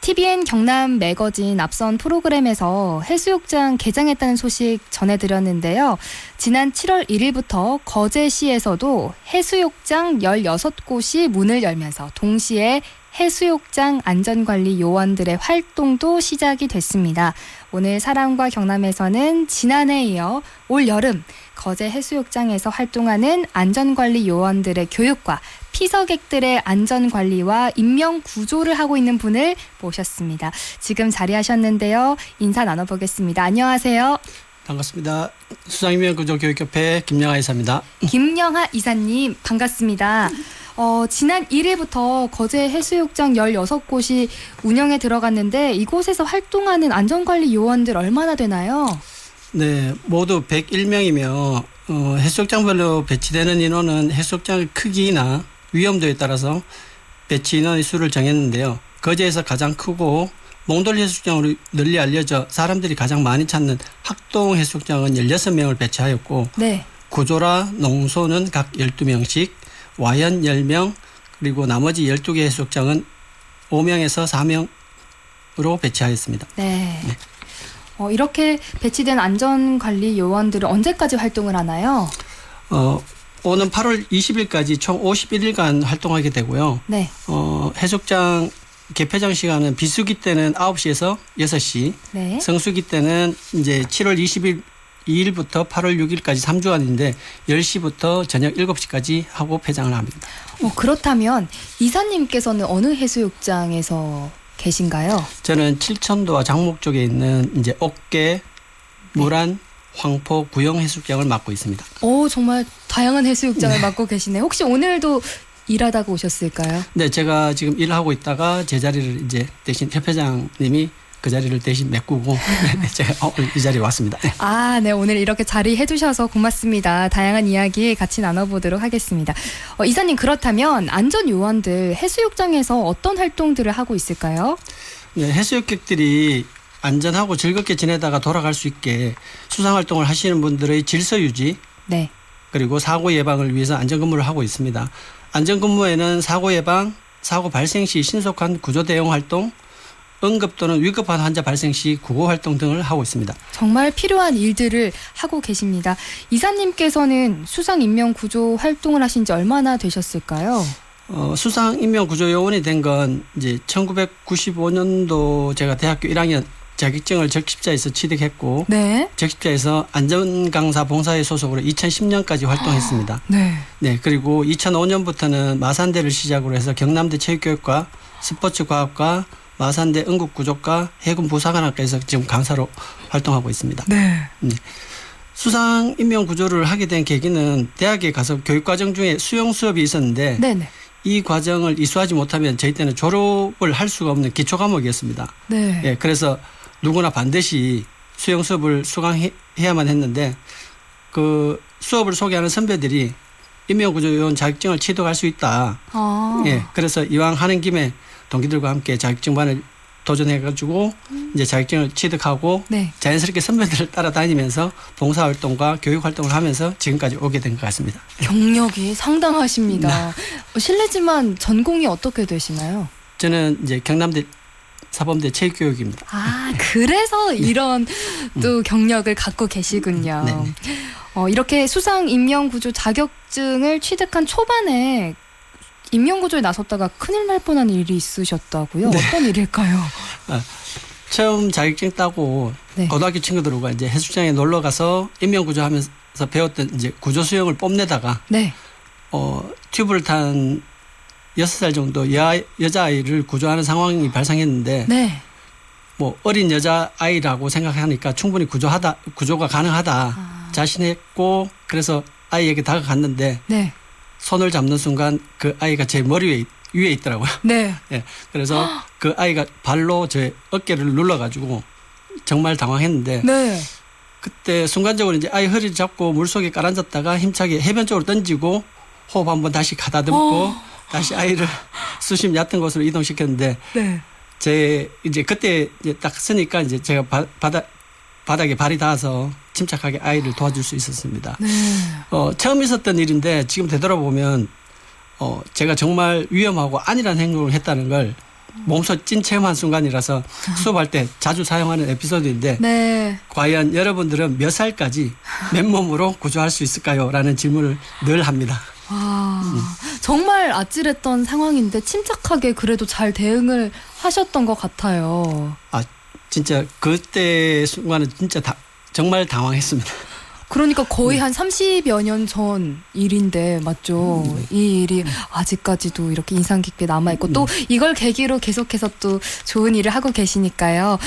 TVN 경남 매거진 앞선 프로그램에서 해수욕장 개장했다는 소식 전해드렸는데요. 지난 7월 1일부터 거제시에서도 해수욕장 16곳이 문을 열면서 동시에 해수욕장 안전관리 요원들의 활동도 시작이 됐습니다. 오늘 사랑과 경남에서는 지난해에 이어 올 여름 거제 해수욕장에서 활동하는 안전관리 요원들의 교육과 피서객들의 안전관리와 인명구조를 하고 있는 분을 모셨습니다. 지금 자리하셨는데요. 인사 나눠보겠습니다. 안녕하세요. 반갑습니다. 수상인명구조교육협회 김영하 이사입니다. 김영하 이사님 반갑습니다. 지난 1일부터 거제 해수욕장 16곳이 운영에 들어갔는데 이곳에서 활동하는 안전관리 요원들 얼마나 되나요? 네, 모두 101명이며 해수욕장별로 배치되는 인원은 해수욕장의 크기나 위험도에 따라서 배치 인원의 수를 정했는데요. 거제에서 가장 크고 몽돌 해수욕장으로 널리 알려져 사람들이 가장 많이 찾는 학동 해수욕장은 16명을 배치하였고 네. 구조라, 농소는 각 12명씩, 와연 10명, 그리고 나머지 12개 해수욕장은 5명에서 4명으로 배치하였습니다. 네. 이렇게 배치된 안전관리 요원들은 언제까지 활동을 하나요? 오는 8월 20일까지 총 51일간 활동하게 되고요. 네. 해수욕장 개폐장 시간은 비수기 때는 9시에서 6시, 네. 성수기 때는 이제 7월 22일부터 8월 6일까지 3주간인데 10시부터 저녁 7시까지 하고 폐장을 합니다. 그렇다면 이사님께서는 어느 해수욕장에서 계신가요? 저는 칠천도와 장목 쪽에 있는 이제 옥계, 무란, 황포, 구영 해수욕장을 맡고 있습니다. 정말 다양한 해수욕장을 맡고 계시네. 혹시 오늘도 일하다가 오셨을까요? 네, 제가 지금 일하고 있다가 제 자리를 이제 대신 협회장님이 그 자리를 대신 메꾸고 제가 오늘 이 자리에 왔습니다. 네. 네. 오늘 이렇게 자리해 주셔서 고맙습니다. 다양한 이야기 같이 나눠보도록 하겠습니다. 이사님, 그렇다면 안전요원들 해수욕장에서 어떤 활동들을 하고 있을까요? 네, 해수욕객들이 안전하고 즐겁게 지내다가 돌아갈 수 있게 수상활동을 하시는 분들의 질서 유지, 네. 그리고 사고 예방을 위해서 안전근무를 하고 있습니다. 안전근무에는 사고 예방, 사고 발생 시 신속한 구조 대응 활동, 응급 또는 위급한 환자 발생 시 구호 활동 등을 하고 있습니다. 정말 필요한 일들을 하고 계십니다. 이사님께서는 수상인명구조 활동을 하신 지 얼마나 되셨을까요? 수상인명구조요원이 된 건 이제 1995년도 제가 대학교 1학년 자격증을 적십자에서 취득했고, 네. 적십자에서 안전강사 봉사회 소속으로 2010년까지 활동했습니다. 네. 네, 그리고 2005년부터는 마산대를 시작으로 해서 경남대 체육교육과 스포츠과학과 마산대 응급구조과 해군 부사관학과에서 지금 강사로 활동하고 있습니다. 네. 수상인명구조를 하게 된 계기는 대학에 가서 교육과정 중에 수영 수업이 있었는데 네네. 이 과정을 이수하지 못하면 저희 때는 졸업을 할 수가 없는 기초과목이었습니다. 네. 예, 그래서 누구나 반드시 수영 수업을 수강해야만 했는데 그 수업을 소개하는 선배들이 인명구조요원 자격증을 취득할 수 있다. 예, 그래서 이왕 하는 김에 동기들과 함께 자격증반을 도전해가지고 이제 자격증을 취득하고 네. 자연스럽게 선배들을 따라다니면서 봉사활동과 교육활동을 하면서 지금까지 오게 된 것 같습니다. 경력이 상당하십니다. 실례지만 전공이 어떻게 되시나요? 저는 이제 경남대 사범대 체육교육입니다. 그래서 이런 또 경력을 갖고 계시군요. 네. 이렇게 수상인명구조 자격증을 취득한 초반에 인명구조에 나섰다가 큰일 날 뻔한 일이 있으셨다고요? 네. 어떤 일일까요? 처음 자격증 따고 네. 고등학교 친구들과 이제 해수장에 놀러 가서 인명구조 하면서 배웠던 이제 구조 수영을 뽐내다가 네. 튜브를 탄 6살 정도 여자아이를 구조하는 상황이 발생했는데 네. 뭐 어린 여자아이라고 생각하니까 충분히 구조가 가능하다 자신했고 그래서 아이에게 다가갔는데 네. 손을 잡는 순간 그 아이가 제 머리 위에 있더라고요. 네. 예, 그래서 그 아이가 발로 제 어깨를 눌러가지고 정말 당황했는데 네. 그때 순간적으로 이제 아이 허리를 잡고 물속에 깔아앉았다가 힘차게 해변 쪽으로 던지고 호흡 한번 다시 가다듬고 다시 아이를 수심 얕은 곳으로 이동시켰는데 네. 이제 그때 이제 딱 쓰니까 이제 제가 바닥에 발이 닿아서 침착하게 아이를 도와줄 수 있었습니다. 네. 처음 있었던 일인데 지금 되돌아보면 제가 정말 위험하고 안일한 행동을 했다는 걸 몸소 찐 체험한 순간이라서 수업할 때 자주 사용하는 에피소드인데 네. 과연 여러분들은 몇 살까지 맨몸으로 구조할 수 있을까요? 라는 질문을 늘 합니다. 와, 정말 아찔했던 상황인데 침착하게 그래도 잘 대응을 하셨던 것 같아요. 아, 진짜 그때 순간은 진짜 정말 당황했습니다. 그러니까 거의 한 30여 년 전 일인데 맞죠? 이 일이 아직까지도 이렇게 인상 깊게 남아있고 또 이걸 계기로 계속해서 또 좋은 일을 하고 계시니까요.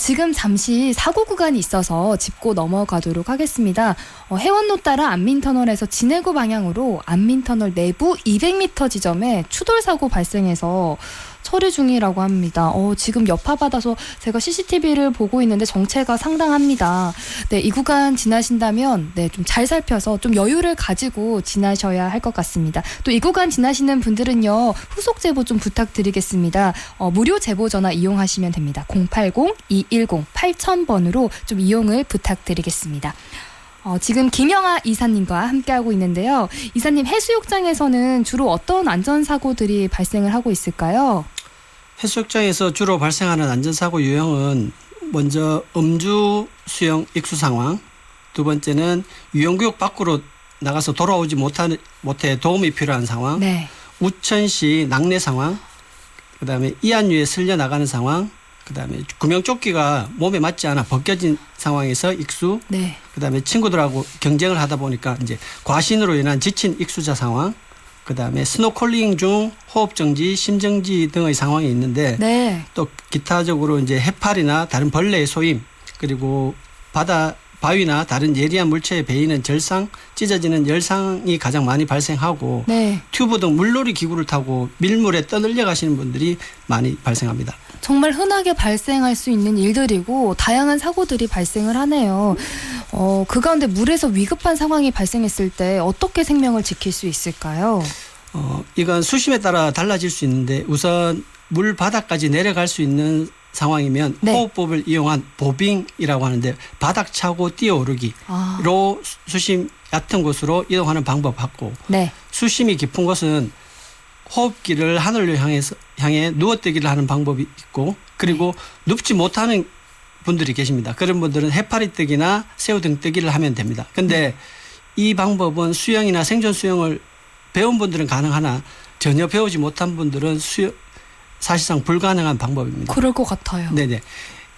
지금 잠시 사고 구간이 있어서 짚고 넘어가도록 하겠습니다. 해원로 따라 안민터널에서 진해구 방향으로 안민터널 내부 200m 지점에 추돌 사고 발생해서 처리 중이라고 합니다. 지금 여파받아서 제가 CCTV를 보고 있는데 정체가 상당합니다. 네, 이 구간 지나신다면 네, 좀 잘 살펴서 좀 여유를 가지고 지나셔야 할 것 같습니다. 또 이 구간 지나시는 분들은요, 후속 제보 좀 부탁드리겠습니다. 무료 제보 전화 이용하시면 됩니다. 080-210-8000번으로 좀 이용을 부탁드리겠습니다. 지금 김영아 이사님과 함께하고 있는데요. 이사님, 해수욕장에서는 주로 어떤 안전사고들이 발생을 하고 있을까요? 해수욕장에서 주로 발생하는 안전사고 유형은 먼저 음주 수영 익수 상황, 두 번째는 유형구역 밖으로 나가서 돌아오지 못해 도움이 필요한 상황, 네. 우천시 낙내 상황, 그다음에 이안유에 쓸려 나가는 상황, 그다음에 구명조끼가 몸에 맞지 않아 벗겨진 상황에서 익수, 네. 그다음에 친구들하고 경쟁을 하다 보니까 이제 과신으로 인한 지친 익수자 상황, 그다음에 스노클링 중 호흡 정지, 심정지 등의 상황이 있는데 네. 또 기타적으로 이제 해파리나 다른 벌레의 소임, 그리고 바위나 다른 예리한 물체에 베이는 절상, 찢어지는 열상이 가장 많이 발생하고 네. 튜브 등 물놀이 기구를 타고 밀물에 떠늘려 가시는 분들이 많이 발생합니다. 정말 흔하게 발생할 수 있는 일들이고 다양한 사고들이 발생을 하네요. 그 가운데 물에서 위급한 상황이 발생했을 때 어떻게 생명을 지킬 수 있을까요? 이건 수심에 따라 달라질 수 있는데 우선 물 바닥까지 내려갈 수 있는 상황이면 네. 호흡법을 이용한 보빙이라고 하는데 바닥 차고 뛰어오르기로 수심 얕은 곳으로 이동하는 방법 같고, 네. 수심이 깊은 곳은 호흡기를 하늘로 향해 누워뜨기를 하는 방법이 있고, 그리고 눕지 못하는 분들이 계십니다. 그런 분들은 해파리뜨기나 새우등뜨기를 하면 됩니다. 근데 이 방법은 수영이나 생존 수영을 배운 분들은 가능하나 전혀 배우지 못한 분들은 사실상 불가능한 방법입니다. 그럴 것 같아요. 네네.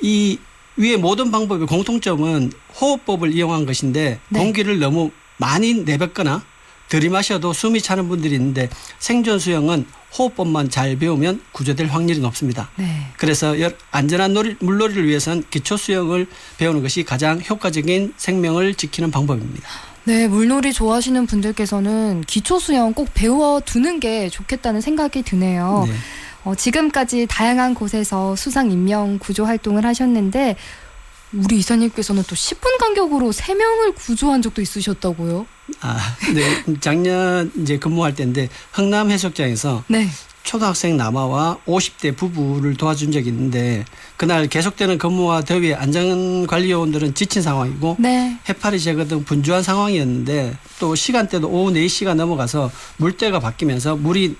이 위의 모든 방법의 공통점은 호흡법을 이용한 것인데 네. 공기를 너무 많이 내뱉거나 들이마셔도 숨이 차는 분들이 있는데 생존 수영은 호흡법만 잘 배우면 구조될 확률이 높습니다. 네. 그래서 안전한 물놀이를 위해서는 기초 수영을 배우는 것이 가장 효과적인 생명을 지키는 방법입니다. 네, 물놀이 좋아하시는 분들께서는 기초 수영 꼭 배워두는 게 좋겠다는 생각이 드네요. 네. 지금까지 다양한 곳에서 수상 인명 구조 활동을 하셨는데 우리 이사님께서는 또 10분 간격으로 3명을 구조한 적도 있으셨다고요? 네. 작년 이제 근무할 때인데 흥남 해수욕장에서 네. 초등학생 남아와 50대 부부를 도와준 적이 있는데 그날 계속되는 근무와 더위에 안전관리요원들은 지친 상황이고 네. 해파리 제거 등 분주한 상황이었는데 또 시간대도 오후 4시가 넘어가서 물때가 바뀌면서 물이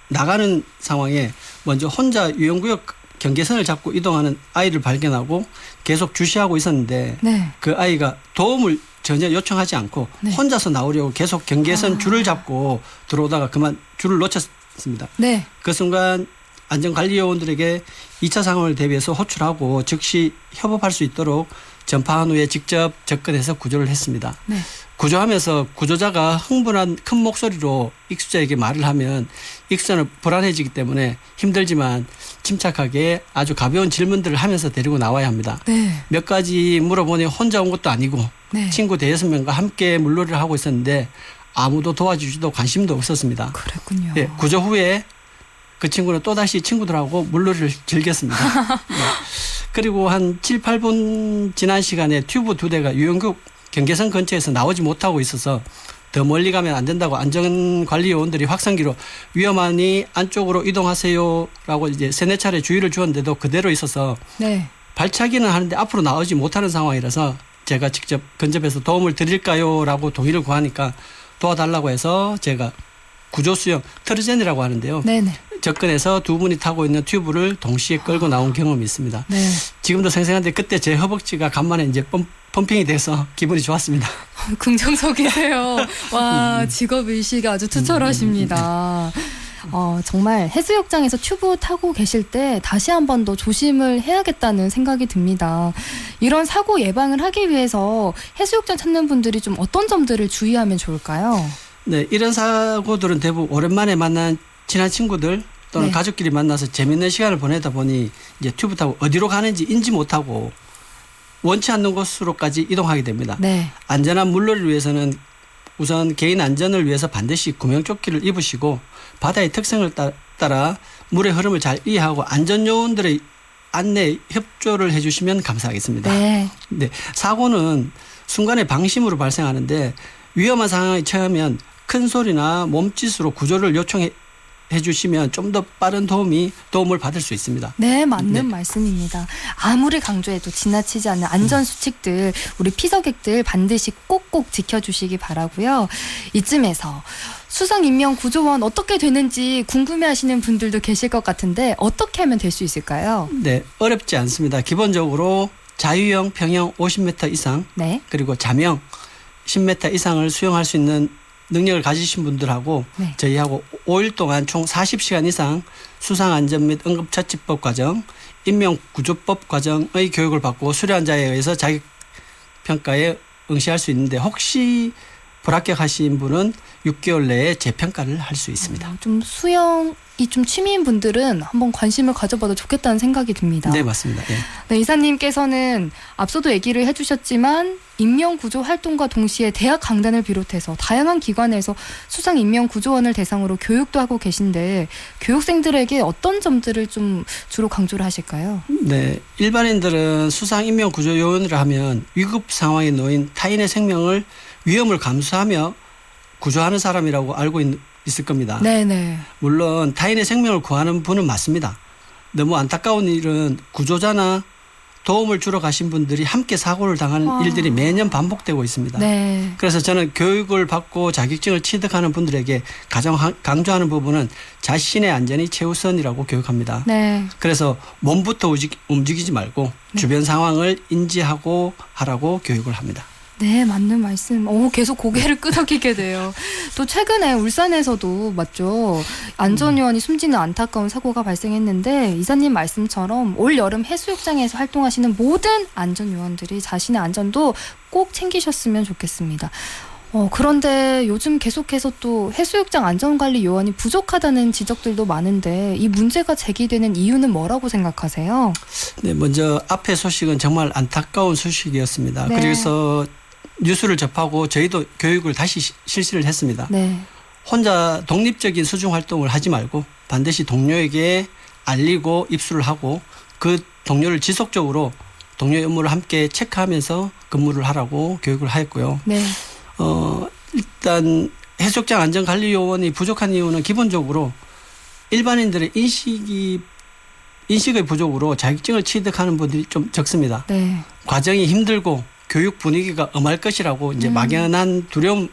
나가는 상황에 먼저 혼자 유형구역 경계선을 잡고 이동하는 아이를 발견하고 계속 주시하고 있었는데 네. 그 아이가 도움을 전혀 요청하지 않고 네. 혼자서 나오려고 계속 경계선 줄을 잡고 들어오다가 그만 줄을 놓쳤습니다. 네. 그 순간 안전관리요원들에게 2차 상황을 대비해서 호출하고 즉시 협업할 수 있도록 전파한 후에 직접 접근해서 구조를 했습니다. 네. 구조하면서 구조자가 흥분한 큰 목소리로 익수자에게 말을 하면 익수자는 불안해지기 때문에 힘들지만 침착하게 아주 가벼운 질문들을 하면서 데리고 나와야 합니다. 네. 몇 가지 물어보니 혼자 온 것도 아니고 네. 친구 대여섯 명과 함께 물놀이를 하고 있었는데 아무도 도와주지도 관심도 없었습니다. 그랬군요. 네, 구조 후에 그 친구는 또다시 친구들하고 물놀이를 즐겼습니다. 네. 그리고 한 7, 8분 지난 시간에 튜브 2대가 유형구 경계선 근처에서 나오지 못하고 있어서 더 멀리 가면 안 된다고 안전관리요원들이 확성기로 위험하니 안쪽으로 이동하세요라고 이제 3-4차례 주의를 주었는데도 그대로 있어서 네. 발차기는 하는데 앞으로 나오지 못하는 상황이라서 제가 직접 근접해서 도움을 드릴까요라고 동의를 구하니까 도와달라고 해서 제가 구조수영 트르젠이라고 하는데요. 네네. 접근해서 두 분이 타고 있는 튜브를 동시에 끌고 나온 경험이 있습니다. 네. 지금도 생생한데 그때 제 허벅지가 간만에 이제 펌핑이 돼서 기분이 좋았습니다. 긍정적이세요. 와, 직업 의식이 아주 투철하십니다. 정말 해수욕장에서 튜브 타고 계실 때 다시 한 번 더 조심을 해야겠다는 생각이 듭니다. 이런 사고 예방을 하기 위해서 해수욕장 찾는 분들이 좀 어떤 점들을 주의하면 좋을까요? 네, 이런 사고들은 대부분 오랜만에 만난 친한 친구들 또는 네. 가족끼리 만나서 재밌는 시간을 보내다 보니 이제 튜브 타고 어디로 가는지 인지 못하고 원치 않는 곳으로까지 이동하게 됩니다. 네. 안전한 물놀이를 위해서는 우선 개인 안전을 위해서 반드시 구명조끼를 입으시고 바다의 특성을 따라 물의 흐름을 잘 이해하고 안전요원들의 안내 협조를 해주시면 감사하겠습니다. 네. 네, 사고는 순간의 방심으로 발생하는데 위험한 상황에 처하면 큰 소리나 몸짓으로 구조를 요청해 주시면 좀 더 빠른 도움을 받을 수 있습니다. 네, 맞는 네. 말씀입니다. 아무리 강조해도 지나치지 않는 안전수칙들 우리 피서객들 반드시 꼭꼭 지켜주시기 바라고요. 이쯤에서 수상인명구조원 어떻게 되는지 궁금해하시는 분들도 계실 것 같은데 어떻게 하면 될 수 있을까요? 네, 어렵지 않습니다. 기본적으로 자유형, 평형 50m 이상 네. 그리고 자명 10m 이상을 수영할 수 있는 능력을 가지신 분들하고 네. 저희하고 5일 동안 총 40시간 이상 수상안전 및 응급처치법 과정, 인명구조법 과정의 교육을 받고 수료한자에 의해서 자격평가에 응시할 수 있는데 혹시 불합격하신 분은 6개월 내에 재평가를 할 수 있습니다. 좀 수영이 좀 취미인 분들은 한번 관심을 가져봐도 좋겠다는 생각이 듭니다. 네, 맞습니다. 예. 네, 이사님께서는 앞서도 얘기를 해주셨지만 인명구조 활동과 동시에 대학 강단을 비롯해서 다양한 기관에서 수상인명구조원을 대상으로 교육도 하고 계신데 교육생들에게 어떤 점들을 좀 주로 강조를 하실까요? 네, 일반인들은 수상인명구조요원을 하면 위급 상황에 놓인 타인의 생명을 위험을 감수하며 구조하는 사람이라고 알고 있을 겁니다. 네네. 물론 타인의 생명을 구하는 분은 맞습니다. 너무 안타까운 일은 구조자나 도움을 주러 가신 분들이 함께 사고를 당하는 일들이 매년 반복되고 있습니다. 네. 그래서 저는 교육을 받고 자격증을 취득하는 분들에게 가장 강조하는 부분은 자신의 안전이 최우선이라고 교육합니다. 네. 그래서 몸부터 움직이지 말고 주변 상황을 인지하고 하라고 교육을 합니다. 네, 맞는 말씀. 계속 고개를 끄덕이게 돼요. 또 최근에 울산에서도 맞죠. 안전요원이 숨지는 안타까운 사고가 발생했는데 이사님 말씀처럼 올 여름 해수욕장에서 활동하시는 모든 안전요원들이 자신의 안전도 꼭 챙기셨으면 좋겠습니다. 그런데 요즘 계속해서 또 해수욕장 안전관리 요원이 부족하다는 지적들도 많은데 이 문제가 제기되는 이유는 뭐라고 생각하세요? 네, 먼저 앞의 소식은 정말 안타까운 소식이었습니다. 네. 그래서 뉴스를 접하고 저희도 교육을 다시 실시를 했습니다. 네. 혼자 독립적인 수중 활동을 하지 말고 반드시 동료에게 알리고 입수를 하고 그 동료를 지속적으로 동료 업무를 함께 체크하면서 근무를 하라고 교육을 하였고요. 네. 일단 해수욕장 안전관리요원이 부족한 이유는 기본적으로 일반인들의 인식의 부족으로 자격증을 취득하는 분들이 좀 적습니다. 네. 과정이 힘들고 교육 분위기가 엄할 것이라고 이제 막연한 두려움이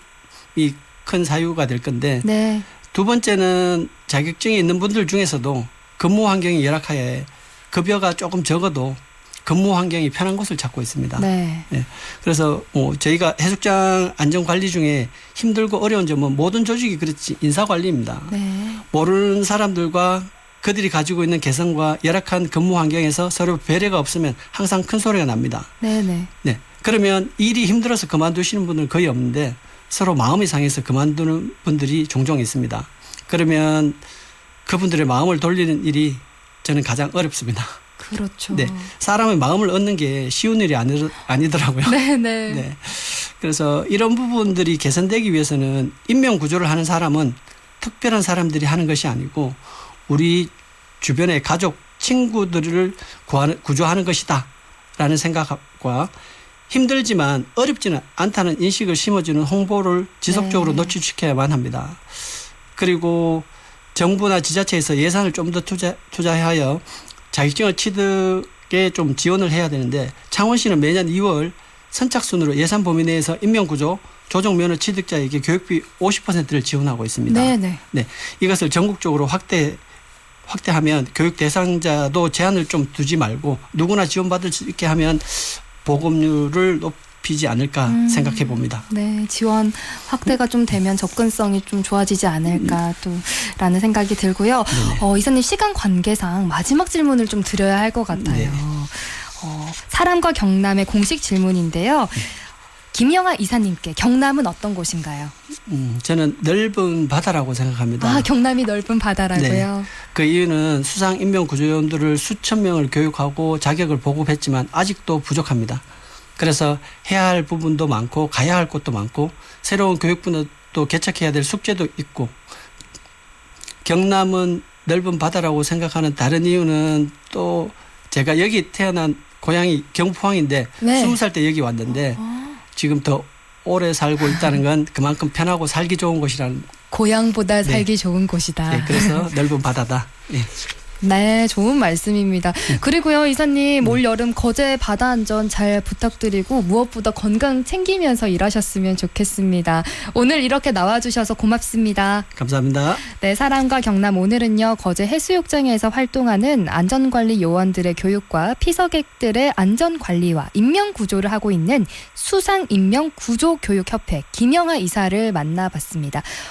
큰 사유가 될 건데 네. 두 번째는 자격증이 있는 분들 중에서도 근무 환경이 열악하여 급여가 조금 적어도 근무 환경이 편한 곳을 찾고 있습니다. 네. 네. 그래서 저희가 해수욕장 안전관리 중에 힘들고 어려운 점은 모든 조직이 그렇지 인사관리입니다. 네. 모르는 사람들과 그들이 가지고 있는 개성과 열악한 근무 환경에서 서로 배려가 없으면 항상 큰 소리가 납니다. 네네. 네. 그러면 일이 힘들어서 그만두시는 분은 거의 없는데 서로 마음이 상해서 그만두는 분들이 종종 있습니다. 그러면 그분들의 마음을 돌리는 일이 저는 가장 어렵습니다. 그렇죠. 네. 사람의 마음을 얻는 게 쉬운 일이 아니더라고요. 네네. 네. 그래서 이런 부분들이 개선되기 위해서는 인명구조를 하는 사람은 특별한 사람들이 하는 것이 아니고 우리 주변의 가족, 친구들을 구조하는 것이다 라는 생각과 힘들지만 어렵지는 않다는 인식을 심어주는 홍보를 지속적으로 노출시켜야만 합니다. 그리고 정부나 지자체에서 예산을 좀 더 투자하여 자격증을 취득에 좀 지원을 해야 되는데 창원시는 매년 2월 선착순으로 예산 범위 내에서 인명구조 조정면허 취득자에게 교육비 50%를 지원하고 있습니다. 네네. 네, 이것을 전국적으로 확대해 확대하면 교육 대상자도 제한을 좀 두지 말고 누구나 지원받을 수 있게 하면 보급률을 높이지 않을까 생각해 봅니다. 네, 지원 확대가 좀 되면 접근성이 좀 좋아지지 않을까 또라는 생각이 들고요. 이사님 시간 관계상 마지막 질문을 좀 드려야 할 것 같아요. 네. 사람과 경남의 공식 질문인데요. 김영하 이사님께 경남은 어떤 곳인가요? 저는 넓은 바다라고 생각합니다. 아, 경남이 넓은 바다라고요? 그 이유는 수상 임용 구조요원들을 수천 명을 교육하고 자격을 보급했지만 아직도 부족합니다. 그래서 해야 할 부분도 많고 가야 할 곳도 많고 새로운 교육부도 개척해야 될 숙제도 있고 경남은 넓은 바다라고 생각하는 다른 이유는 또 제가 여기 태어난 고향이 경포항인데 네. 20살 때 여기 왔는데 지금 더 오래 살고 있다는 건 그만큼 편하고 살기 좋은 곳이라는. 고향보다 살기 좋은 곳이다. 네, 그래서 넓은 바다다. 네. 네, 좋은 말씀입니다. 그리고요, 이사님 올 여름 거제 바다 안전 잘 부탁드리고 무엇보다 건강 챙기면서 일하셨으면 좋겠습니다. 오늘 이렇게 나와주셔서 고맙습니다. 감사합니다. 네, 사랑과 경남 오늘은요 거제 해수욕장에서 활동하는 안전관리 요원들의 교육과 피서객들의 안전관리와 인명구조를 하고 있는 수상인명구조교육협회 김영하 이사를 만나봤습니다.